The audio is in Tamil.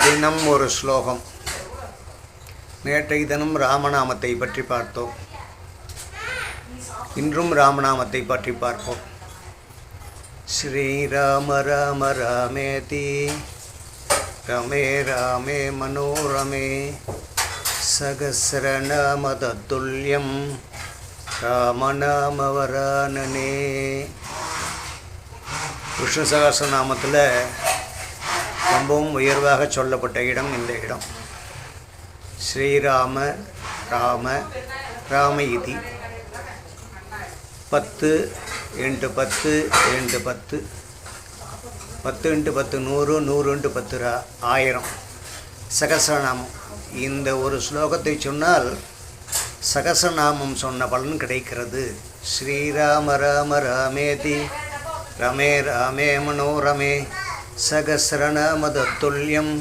தினம் ஒரு ஸ்லோகம். நேற்றைய தினம் ராமநாமத்தை பற்றி பார்த்தோம். இன்றும் ராமநாமத்தை பற்றி பார்ப்போம். ஸ்ரீராம ராம ராமேதி ரமே ராமே மனோரமே சகஸ்ரநாம தத்துல்யம் ராமநாமவரானனே. விஷ்ணு சகஸ்ரநாமத்தில் ரொம்பவும் உயர்வாக சொல்லப்பட்ட இடம் இந்த இடம். ஸ்ரீராம ராம ராம இதி 10 × 10 × 10 10 × 10 100 100 × 10 1000 சகஸ்ரநாமம். இந்த ஒரு ஸ்லோகத்தை சொன்னால் சகஸ்ரநாமம் சொன்ன பலன் கிடைக்கிறது. ஸ்ரீராம ராம ராமேதி ரமே ராமே மனோரமே சகஸ்ரநாம தத்துல்யம்